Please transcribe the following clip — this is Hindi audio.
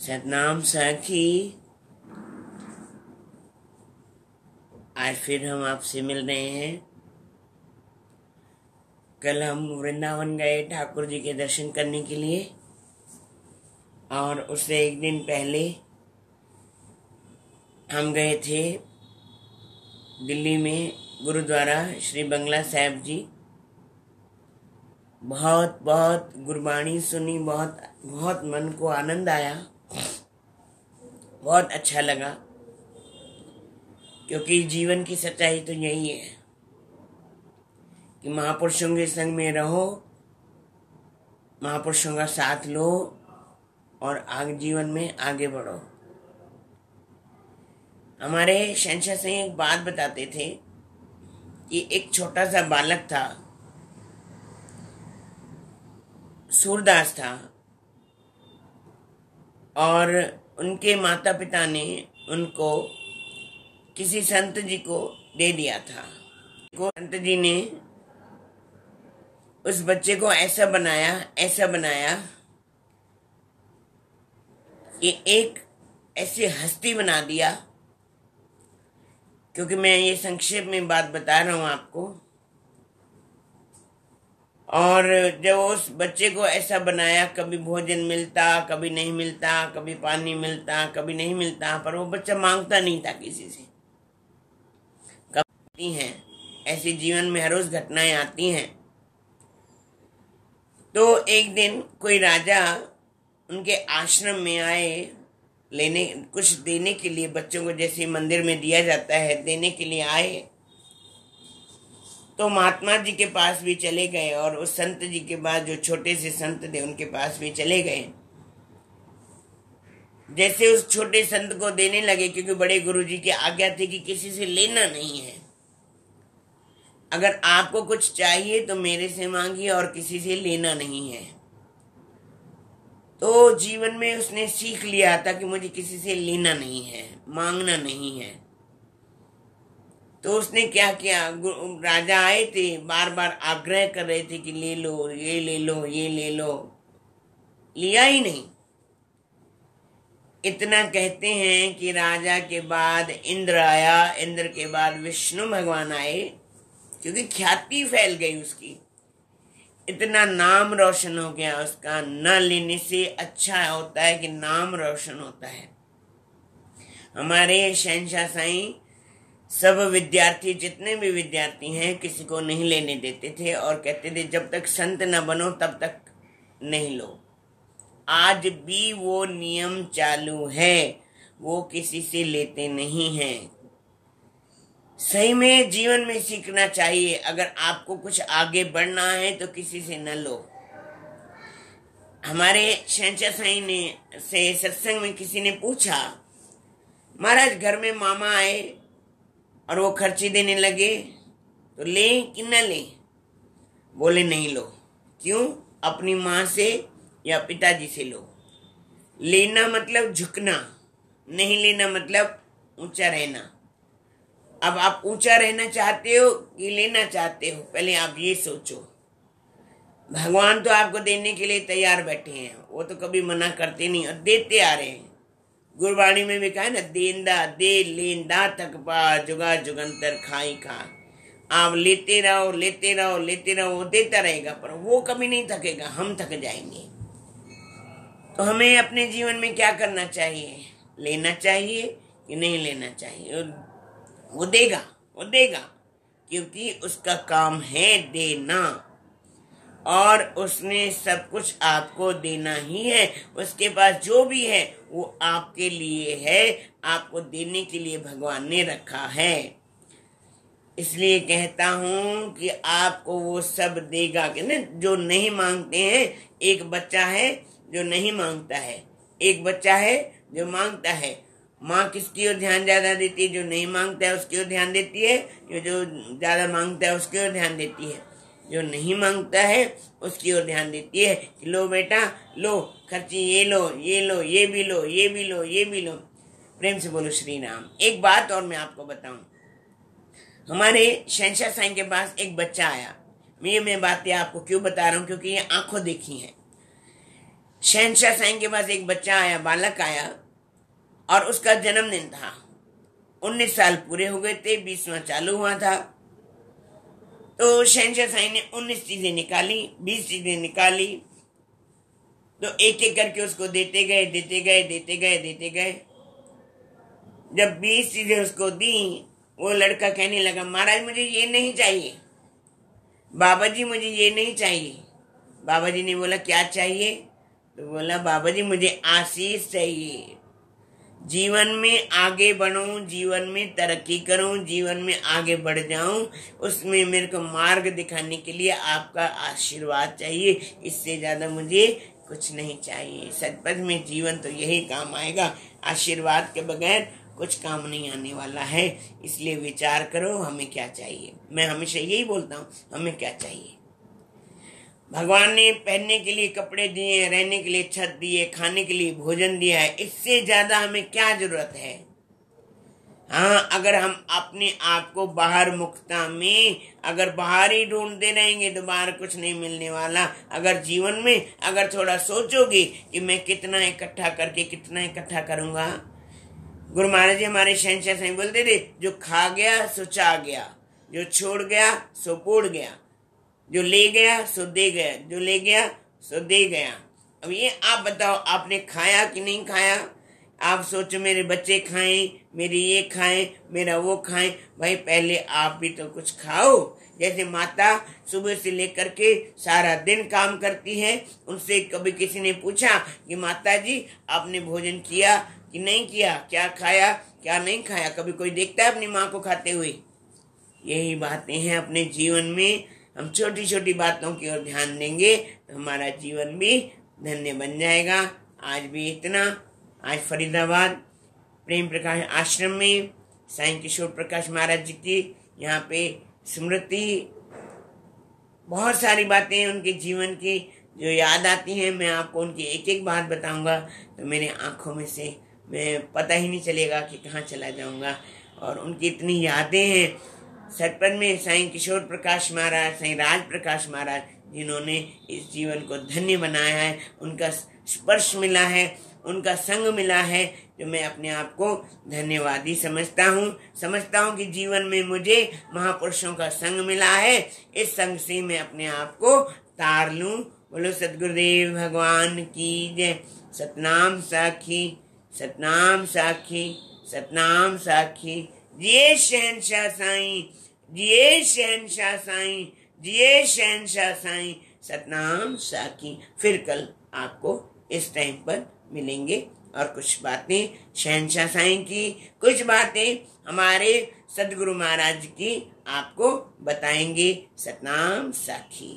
सतनाम साखी। आज फिर हम आपसे मिल रहे हैं। कल हम वृंदावन गए ठाकुर जी के दर्शन करने के लिए, और उससे एक दिन पहले हम गए थे दिल्ली में गुरुद्वारा श्री बंगला साहिब जी। बहुत बहुत गुरबाणी सुनी, बहुत बहुत मन को आनंद आया, बहुत अच्छा लगा। क्योंकि जीवन की सच्चाई तो यही है कि महापुरुषों के संग में रहो, महापुरुषों का साथ लो और आगे जीवन में आगे बढ़ो। हमारे शहंशाह सिंह एक बात बताते थे कि एक छोटा सा बालक था, सूरदास था, और उनके माता पिता ने उनको किसी संत जी को दे दिया था। संत जी ने उस बच्चे को ऐसा बनाया कि एक ऐसी हस्ती बना दिया। क्योंकि मैं ये संक्षेप में बात बता रहा हूं आपको। और जब उस बच्चे को ऐसा बनाया, कभी भोजन मिलता, कभी नहीं मिलता, कभी पानी मिलता, कभी नहीं मिलता, पर वो बच्चा मांगता नहीं था किसी से। कभी हैं ऐसी जीवन में हर रोज घटनाएं आती हैं। तो एक दिन कोई राजा उनके आश्रम में आए लेने, कुछ देने के लिए, बच्चों को जैसे मंदिर में दिया जाता है देने के लिए आए। तो महात्मा जी के पास भी चले गए और उस संत जी के बाद जो छोटे से संत थे उनके पास भी चले गए। जैसे उस छोटे संत को देने लगे, क्योंकि बड़े गुरु जी की आज्ञा थी कि किसी से लेना नहीं है। अगर आपको कुछ चाहिए तो मेरे से मांगिए और किसी से लेना नहीं है। तो जीवन में उसने सीख लिया था कि मुझे किसी से लेना नहीं है, मांगना नहीं है। तो उसने क्या किया, राजा आए थे, बार बार आग्रह कर रहे थे कि ले लो, ये ले लो, ये ले लो, लिया ही नहीं। इतना कहते हैं कि राजा के बाद इंद्र आया, इंद्र के बाद विष्णु भगवान आए, क्योंकि ख्याति फैल गई उसकी, इतना नाम रोशन हो गया उसका। न लेने से अच्छा होता है कि नाम रोशन होता है। हमारे शहंशाह साईं सब विद्यार्थी, जितने भी विद्यार्थी हैं, किसी को नहीं लेने देते थे और कहते थे जब तक संत न बनो तब तक नहीं लो। आज भी वो नियम चालू है, वो किसी से लेते नहीं हैं। सही में जीवन में सीखना चाहिए। अगर आपको कुछ आगे बढ़ना है तो किसी से न लो। हमारे शहंशाह साईं ने से सत्संग में किसी ने पूछा, महाराज घर में मामा आए और वो खर्ची देने लगे तो ले कि न ले? बोले नहीं लो। क्यों? अपनी माँ से या पिताजी से लो। लेना मतलब झुकना, नहीं लेना मतलब ऊंचा रहना। अब आप ऊंचा रहना चाहते हो कि लेना चाहते हो, पहले आप ये सोचो। भगवान तो आपको देने के लिए तैयार बैठे हैं, वो तो कभी मना करते नहीं और देते आ रहे हैं। गुरबाणी में भी कहा है ना, देंदा दे लेंदा तक पा, जुगा जुगंतर खाई खा। आप लेते रहो, लेते रहो, लेते रहो, वो देता रहेगा, पर वो कभी नहीं थकेगा, हम थक जाएंगे। तो हमें अपने जीवन में क्या करना चाहिए? लेना चाहिए कि नहीं लेना चाहिए? वो देगा, वो देगा, क्योंकि उसका काम है देना, और उसने सब कुछ आपको देना ही है। उसके पास जो भी है वो आपके लिए है, आपको देने के लिए भगवान ने रखा है। इसलिए कहता हूं कि आपको वो सब देगा कि ना। जो नहीं मांगते हैं, एक बच्चा है जो नहीं मांगता है, एक बच्चा है जो मांगता है। माँ किसकी ओर ध्यान ज्यादा देती है? जो नहीं मांगता है उसकी ओर ध्यान देती है, जो ज्यादा मांगता है उसकी ओर ध्यान देती है। जो नहीं मांगता है उसकी ओर ध्यान देती है कि लो बेटा लो, खर्ची ये लो, ये लो, ये भी लो, ये भी लो, ये भी लो। प्रेम से बोलो श्री राम। एक बात और मैं आपको बताऊं, हमारे शहंशाह साईं के पास एक बच्चा आया। मैं बातें आपको क्यों बता रहा हूं? क्योंकि ये आंखों देखी है। शहंशाह साईं के पास एक बच्चा आया, बालक आया, और उसका जन्मदिन था। 19 साल पूरे हो गए थे, 20वां चालू हुआ था। तो शहंशाह साईं ने 19 चीजें निकाली, 20 चीजें निकाली। तो एक एक करके उसको देते गए, देते गए, देते गए, देते गए। जब 20 चीजें उसको दी, वो लड़का कहने लगा, महाराज मुझे ये नहीं चाहिए, बाबा जी मुझे ये नहीं चाहिए। बाबा जी ने बोला, क्या चाहिए? तो बोला, बाबा जी मुझे आशीष चाहिए, जीवन में आगे बढ़ूं, जीवन में तरक्की करूं, जीवन में आगे बढ़ जाऊं, उसमें मेरे को मार्ग दिखाने के लिए आपका आशीर्वाद चाहिए, इससे ज्यादा मुझे कुछ नहीं चाहिए। सतपथ में जीवन तो यही काम आएगा, आशीर्वाद के बगैर कुछ काम नहीं आने वाला है। इसलिए विचार करो हमें क्या चाहिए। मैं हमेशा यही बोलता हूँ, हमें क्या चाहिए। भगवान ने पहनने के लिए कपड़े दिए, रहने के लिए छत दिए, खाने के लिए भोजन दिया है, इससे ज्यादा हमें क्या जरूरत है। हाँ, अगर हम अपने आप को बाहर मुक्ता में अगर बाहर ही ढूंढते रहेंगे तो बाहर कुछ नहीं मिलने वाला। अगर जीवन में अगर थोड़ा सोचोगे कि मैं कितना इकट्ठा करके कितना इकट्ठा करूंगा। गुरु महाराज जी हमारे शहंशाह साईं बोलते थे, जो खा गया सो चा गया, जो छोड़ गया सो पोड़ गया, जो ले गया सो दे गया, जो ले गया सो दे गया। अब ये आप बताओ, आपने खाया कि नहीं खाया? आप सोचो मेरे बच्चे खाएं, मेरे ये खाएं, मेरा वो खाएं। भाई पहले आप भी तो कुछ खाओ। जैसे माता सुबह से लेकर के सारा दिन काम करती है, उनसे कभी किसी ने पूछा कि माता जी आपने भोजन किया कि नहीं किया, क्या खाया क्या नहीं खाया? कभी कोई देखता है अपनी माँ को खाते हुए? यही बातें हैं अपने जीवन में। हम छोटी छोटी बातों की ओर ध्यान देंगे तो हमारा जीवन भी धन्य बन जाएगा। आज भी इतना। आज फरीदाबाद प्रेम प्रकाश आश्रम में साईं किशोर प्रकाश महाराज जी की यहाँ पे स्मृति, बहुत सारी बातें उनके जीवन की जो याद आती हैं। मैं आपको उनकी एक एक बात बताऊंगा तो मेरे आंखों में से मैं पता ही नहीं चलेगा कि कहाँ चला जाऊंगा। और उनकी इतनी यादें हैं। सतपथ में साईं किशोर प्रकाश महाराज, साईं राज प्रकाश महाराज, जिन्होंने इस जीवन को धन्य बनाया है, उनका स्पर्श मिला है, उनका संग मिला है, जो मैं अपने आप को धन्यवादी समझता हूँ कि जीवन में मुझे महापुरुषों का संग मिला है। इस संग से मैं अपने आप को तार लूं। बोलो सतगुरुदेव भगवान की जय। सतनाम साखी, सतनाम साखी, सतनाम साखी। जिए शहंशाह साईं, जिए शहंशाह साईं, जिए शहंशाह साईं। सतनाम साखी। फिर कल आपको इस टाइम पर मिलेंगे और कुछ बातें शहंशाह साईं की, कुछ बातें हमारे सदगुरु महाराज की आपको बताएंगे। सतनाम साखी।